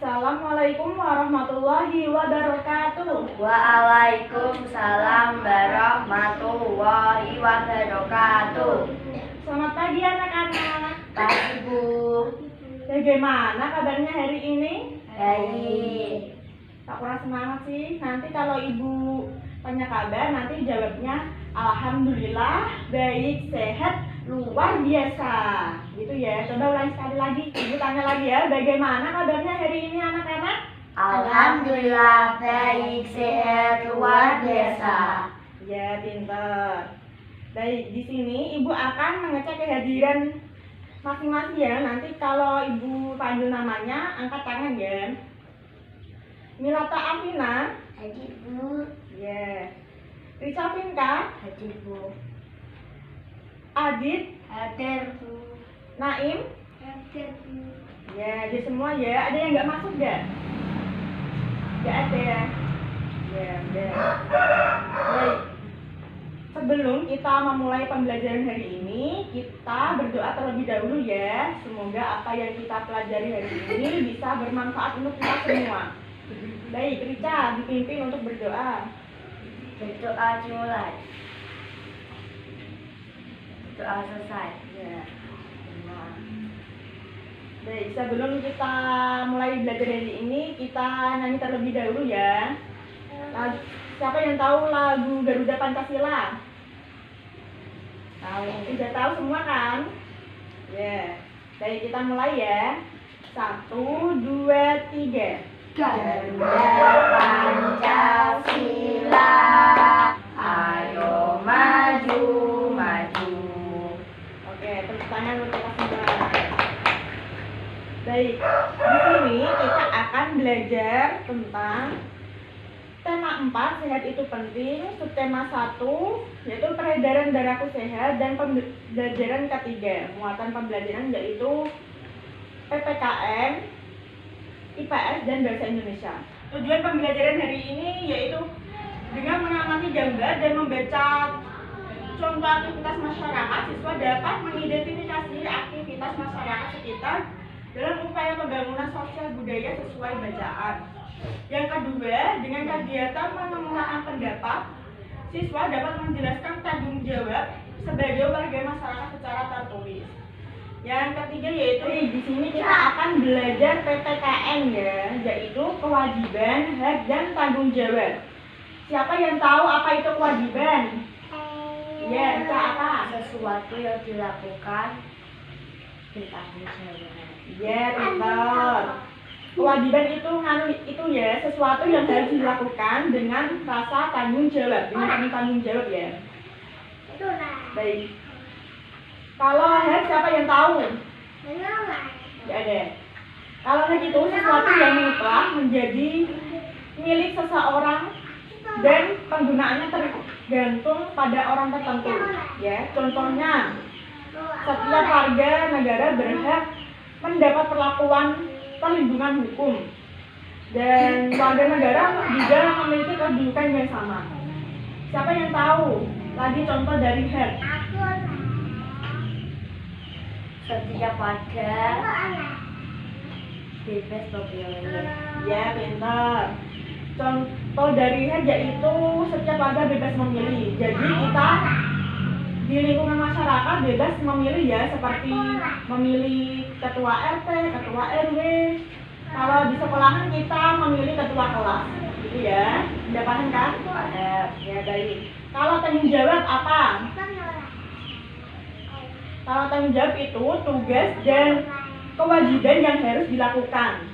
Assalamualaikum warahmatullahi wabarakatuh. Waalaikumsalam warahmatullahi wabarakatuh. Selamat pagi anak-anak. Pagi Bu. Bagaimana kabarnya hari ini? Baik. Tak kurang semangat sih. Nanti kalau ibu tanya kabar, nanti jawabnya alhamdulillah, baik, sehat, luar biasa. Gitu ya. Coba ulangi sekali lagi. Ibu tanya lagi ya, bagaimana kabarnya hari ini anak-anak? Alhamdulillah baik, sehat, luar biasa. Ya, pintar. Baik, di sini ibu akan mengecek kehadiran masing-masing ya. Nanti kalau ibu panggil namanya, angkat tangan ya. Milata Afina. Hadir Bu. Ya. Rica Finka. Hadir Bu. Adit. Hadir Bu. Naim. Hadir Bu. Ya, dia semua ya. Ada yang nggak masuk nggak? Nggak ada ya. Ya, udah. Baik. Sebelum kita memulai pembelajaran hari ini, kita berdoa terlebih dahulu ya. Semoga apa yang kita pelajari hari ini bisa bermanfaat untuk kita semua. Baik, Rica dipimpin untuk berdoa. Berdoa dimulai. Doa selesai. Ya. Baik, sebelum kita mulai belajar hari ini, kita nyanyi terlebih dahulu ya. Siapa yang tahu lagu Garuda Pancasila? Tahu. Sudah tahu semua kan? Ya. Baik, kita mulai ya. 1, 2, 3. Garuda Pancasila, ayo maju, maju. Oke, tepuk tangan untuk kita semua. Baik, di sini kita akan belajar tentang tema 4, sehat itu penting. Subtema 1, yaitu peredaran darahku sehat. Dan pembelajaran ketiga, muatan pembelajaran yaitu PPKN, IPS, dan Bahasa Indonesia. Tujuan pembelajaran hari ini yaitu dengan mengamati gambar dan membaca contoh aktivitas masyarakat, siswa dapat mengidentifikasi aktivitas masyarakat sekitar dalam upaya pembangunan sosial budaya sesuai bacaan. Yang kedua, dengan kegiatan mengemukakan pendapat, siswa dapat menjelaskan tanggung jawab sebagai warga masyarakat secara tertulis. Yang ketiga yaitu di sini kita akan belajar PPKN ya, yaitu kewajiban, hak, dan tanggung jawab. Siapa yang tahu apa itu kewajiban? Ya, bisa apa? Sesuatu yang dilakukan bertanggung jawab. Ya, betul. Kewajiban itu ya, sesuatu yang harus dilakukan dengan rasa tanggung jawab, dengan tanggung jawab ya. Baik. Kalau hak siapa yang tahu? Tidak ada. Kalau hak itu sesuatu yang mutlak menjadi milik seseorang dan penggunaannya tergantung pada orang tertentu. Ya, contohnya setiap warga negara berhak mendapat perlakuan perlindungan hukum dan warga negara juga memiliki kedudukan yang sama. Siapa yang tahu? Lagi contoh dari hak. Setiap warga bebas memilih. Ya, pintar. Contoh dari hak yaitu setiap warga bebas memilih. Jadi kita di lingkungan masyarakat bebas memilih ya, seperti memilih ketua RT, ketua RW. Kalau di sekolahan kita memilih ketua kelas, gitu ya. Udah paham kan? Ya, baik. Kalau tanggung jawab apa? Kalau tanggung jawab itu tugas dan kewajiban yang harus dilakukan.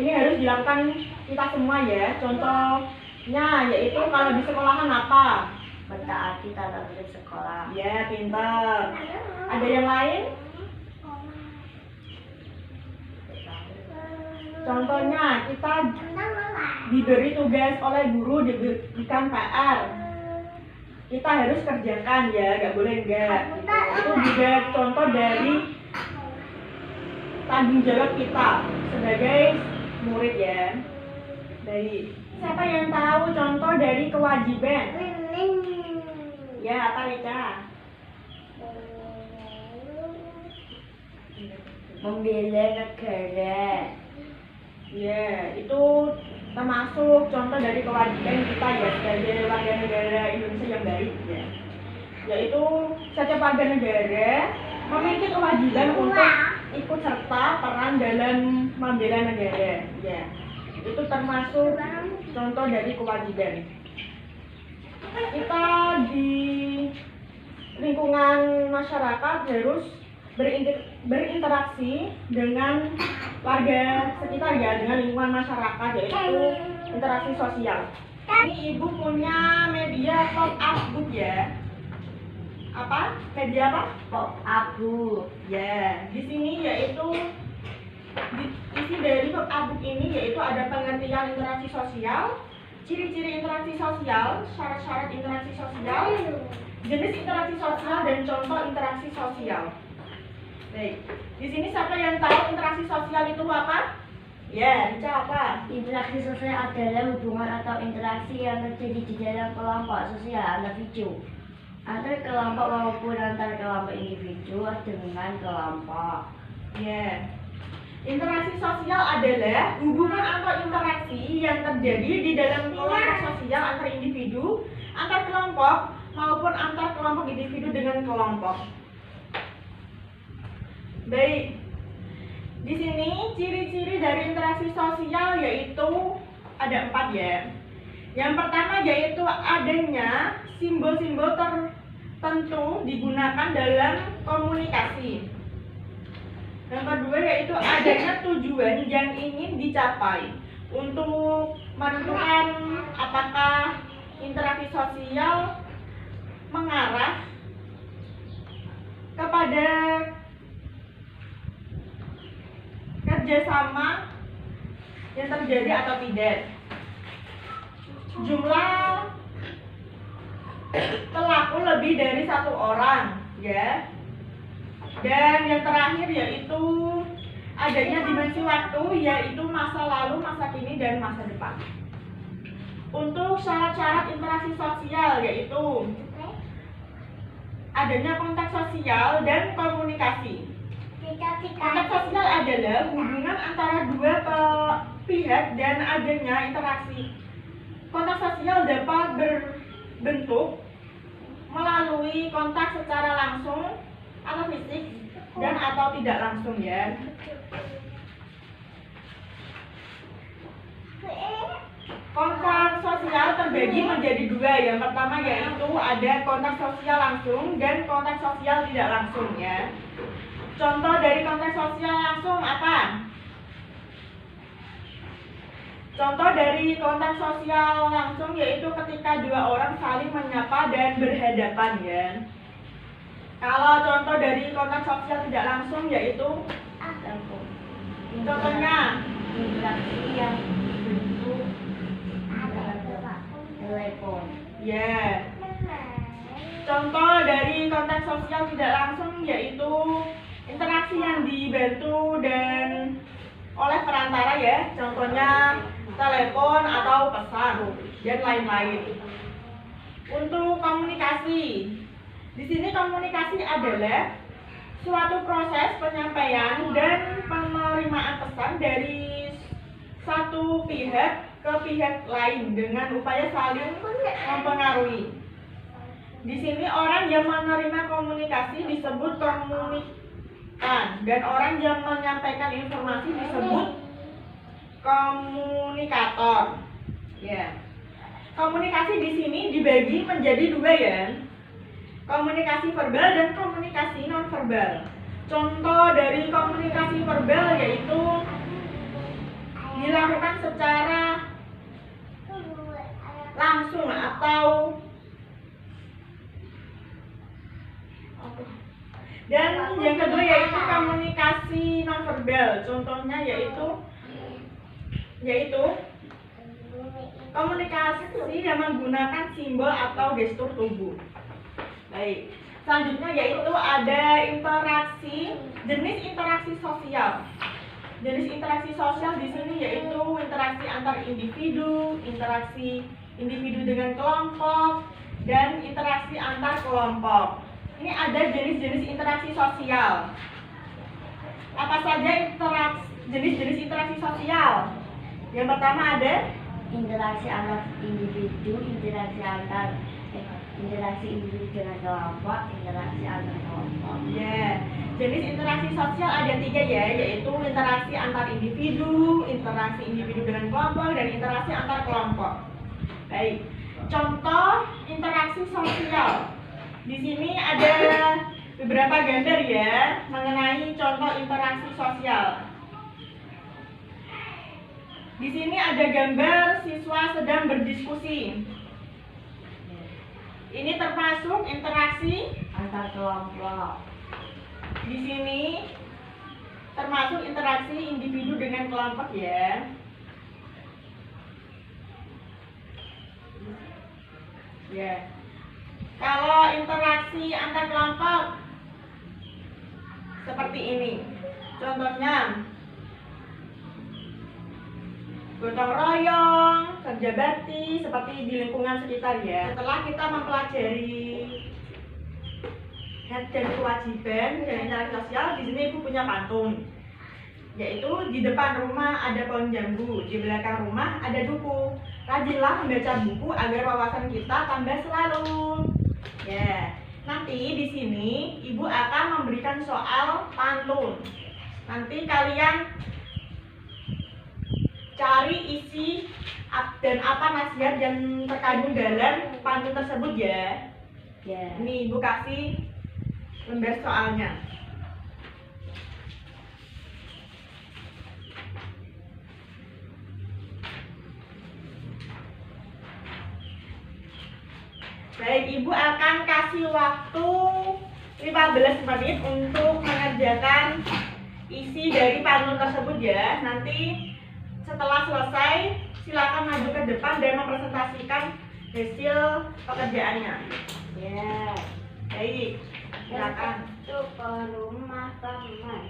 Ini harus dilakukan kita semua ya. Contohnya yaitu kalau di sekolahan apa? Mentaati tata tertib sekolah. Ya, pintar. Ada yang lain? Contohnya kita diberi tugas oleh guru, diberikan PR. Kita harus kerjakan ya, nggak boleh enggak. Itu juga contoh dari tanggung jawab kita sebagai murid ya. Baik. Siapa yang tahu contoh dari kewajiban? Ya, apa Rica? Membela negara. Ya, itu termasuk contoh dari kewajiban kita ya sebagai warga negara Indonesia yang baik ya. Yaitu setiap warga negara memiliki kewajiban untuk ikut serta peran dalam membela negara ya. Itu termasuk contoh dari kewajiban. Kita di lingkungan masyarakat harus berinteraksi dengan warga sekitar ya, dengan lingkungan masyarakat, yaitu interaksi sosial. Ini ibu punya media pop up book ya. Apa? Media apa? Pop up book. Ya, di sini yaitu isi dari pop up book ini yaitu ada pengertian interaksi sosial, ciri-ciri interaksi sosial, syarat-syarat interaksi sosial, jenis interaksi sosial dan contoh interaksi sosial. Baik, di sini siapa yang tahu interaksi sosial itu apa? Ya, Rica apa? Interaksi sosial adalah hubungan atau interaksi yang terjadi di dalam kelompok sosial individu, antar kelompok maupun antar kelompok individu dengan kelompok. Ya, interaksi sosial adalah hubungan atau interaksi yang terjadi di dalam kelompok sosial antar individu, antar kelompok maupun antar kelompok individu dengan kelompok. Baik, di sini ciri-ciri dari interaksi sosial yaitu ada 4 ya. Yang pertama yaitu adanya simbol-simbol tertentu digunakan dalam komunikasi. Yang kedua yaitu adanya tujuan yang ingin dicapai untuk menentukan apakah interaksi sosial mengarah kepada kerjasama yang terjadi atau tidak. Jumlah pelaku lebih dari 1 orang ya. Dan yang terakhir yaitu adanya dimensi waktu, yaitu masa lalu, masa kini, dan masa depan. Untuk syarat-syarat interaksi sosial yaitu adanya kontak sosial dan komunikasi. Kontak sosial adalah hubungan antara dua pihak dan adanya interaksi. Kontak sosial dapat berbentuk melalui kontak secara langsung atau fisik dan atau tidak langsung ya. Kontak sosial terbagi menjadi 2. Yang pertama yaitu ada kontak sosial langsung dan kontak sosial tidak langsung ya. Contoh dari kontak sosial langsung apa? Contoh dari kontak sosial langsung yaitu ketika 2 orang saling menyapa dan berhadapan ya. Kalau contoh dari kontak sosial tidak langsung yaitu contohnya Interaksi yang bentuk telepon. ya. Contoh dari kontak sosial tidak langsung yaitu interaksi yang dibantu dan oleh perantara ya, contohnya telepon atau pesan dan lain-lain. Untuk komunikasi, di sini komunikasi adalah suatu proses penyampaian dan penerimaan pesan dari satu pihak ke pihak lain dengan upaya saling mempengaruhi. Di sini orang yang menerima komunikasi disebut komunikan dan orang yang menyampaikan informasi disebut komunikator. Ya. Komunikasi di sini dibagi menjadi 2 ya. Komunikasi verbal dan komunikasi nonverbal. Contoh dari komunikasi verbal yaitu dilakukan secara langsung atau dan yang kedua yaitu komunikasi nonverbal. Contohnya yaitu komunikasi yang menggunakan simbol atau gestur tubuh. Baik. Selanjutnya yaitu ada jenis interaksi sosial. Jenis interaksi sosial di sini yaitu interaksi antar individu, interaksi individu dengan kelompok, dan interaksi antar kelompok. Ini ada jenis-jenis interaksi sosial. Apa saja jenis-jenis interaksi sosial? Yang pertama ada interaksi antar individu, interaksi individu dengan kelompok, interaksi antar kelompok. ya. Jenis interaksi sosial ada 3 ya, yaitu interaksi antar individu, interaksi individu dengan kelompok, dan interaksi antar kelompok. Baik. Contoh interaksi sosial. Di sini ada beberapa gambar ya mengenai contoh interaksi sosial. Di sini ada gambar siswa sedang berdiskusi. Ini termasuk interaksi Antar kelompok. di sini termasuk interaksi individu dengan kelompok ya. Ya. Kalau interaksi antar kelompok seperti ini. Contohnya gotong royong, kerja bakti seperti di lingkungan sekitar ya. Setelah kita mempelajari hak dan kewajiban dan interaksi sosial, di sini Ibu punya pantun. Yaitu di depan rumah ada pohon jambu, di belakang rumah ada duku. Rajinlah membaca buku agar wawasan kita tambah selalu. Ya, nanti di sini Ibu akan memberikan soal pantun. Nanti kalian cari isi dan apa nasihat yang terkandung dalam pantun tersebut ya. Ya. Ini Ibu kasih lembar soalnya. Baik, Ibu akan kasih waktu 15 menit untuk mengerjakan isi dari pantun tersebut ya. Nanti setelah selesai, silakan maju ke depan dan mempresentasikan hasil pekerjaannya. Ya. Baik, silakan. Itu ke rumah teman.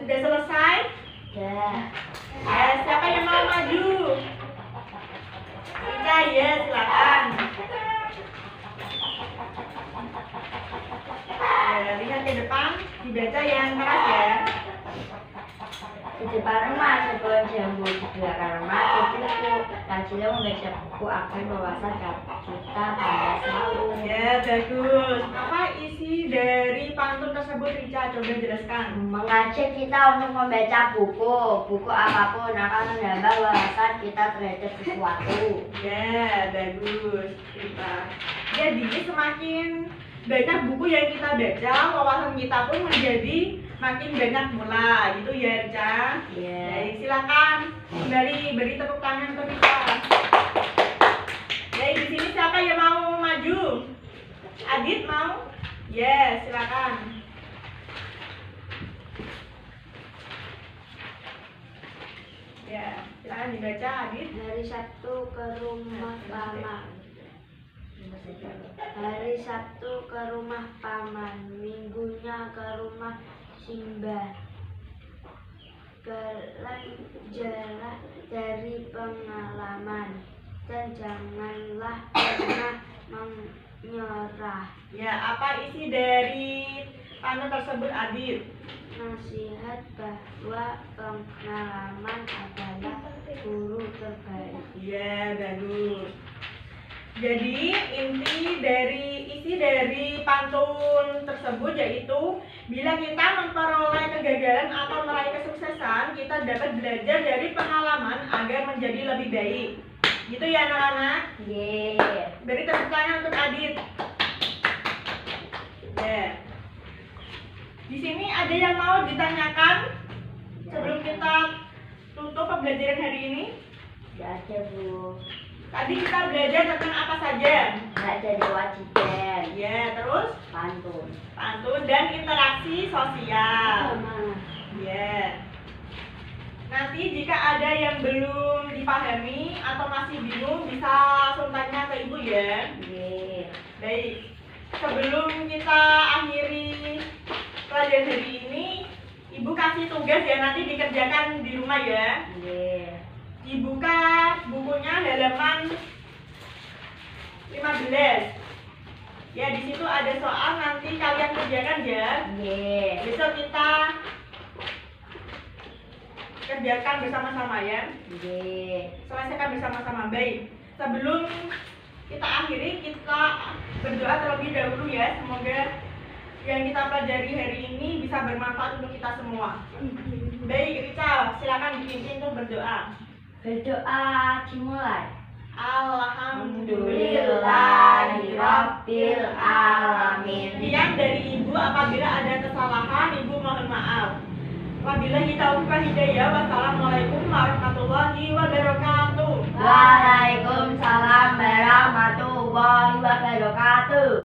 Sudah selesai? Ya. Ya, siapa yang mau maju? Ica, ya, silakan. Ya, lihat ke depan, dibaca yang keras ya. Di depan rumah sebelum jambu, di belakang rumah kecilku. Kecilnya membaca buku akan wawasan kita tambah selalu. Ya, bagus. Apa isi dari pantun tersebut, Rica? Coba jelaskan. Mengajak kita untuk membaca buku apapun akan menambah wawasan kita terhadap sesuatu. Ya, bagus, Rica. Jadi semakin banyak buku yang kita baca, wawasan kita pun menjadi makin banyak pula, gitu ya, Rica. Ya. Baik, silakan kembali beri tepuk tangan untuk Rica. Baik, di sini siapa yang mau maju? Adit mau? Ya, silakan. Ya, silakan dibaca, Adit. Hari Sabtu ke rumah paman. Hari Sabtu ke rumah paman, minggunya ke rumah Simbah. Belajarlah dari pengalaman dan janganlah pernah menyerah. Ya, apa isi dari pantun tersebut, Adit? Nasihat bahwa pengalaman adalah guru terbaik. Ya, bagus. Jadi isi dari pantun tersebut yaitu bila kita memperoleh kegagalan atau meraih kesuksesan, kita dapat belajar dari pengalaman agar menjadi lebih baik. Gitu ya anak-anak? Yeah. Beri tepuk tangan untuk Adit. Ya. Di sini ada yang mau ditanyakan sebelum kita tutup pembelajaran hari ini? Gak ada, Bu. Tadi kita belajar tentang apa saja? Gak ada kewajiban. Ya, terus Pantun. pantun dan interaksi sosial. Ya. Nanti jika ada yang belum dipahami atau masih bingung bisa langsung tanya ke Ibu ya. Yeah. Baik. Sebelum kita akhiri pelajaran hari ini, Ibu kasih tugas ya nanti dikerjakan di rumah ya. Yeah. Dibuka bukunya halaman 15. Ya, di situ ada soal nanti kalian kerjakan ya. Yeah. Besok kita kerjakan bersama-sama ya. Oke. Selesaikan bersama-sama. Baik. Sebelum kita akhiri, kita berdoa terlebih dahulu ya. Semoga yang kita pelajari hari ini bisa bermanfaat untuk kita semua. Baik, Rica, silakan dipimpin untuk berdoa. Berdoa dimulai. Alhamdulillahirabbil alamin. Yang dari Ibu apabila ada kesalahan, Ibu mohon maaf. Wabillahi taufiq wal hidayah. Wassalamualaikum warahmatullahi wabarakatuh. Waalaikumsalam warahmatullahi wabarakatuh.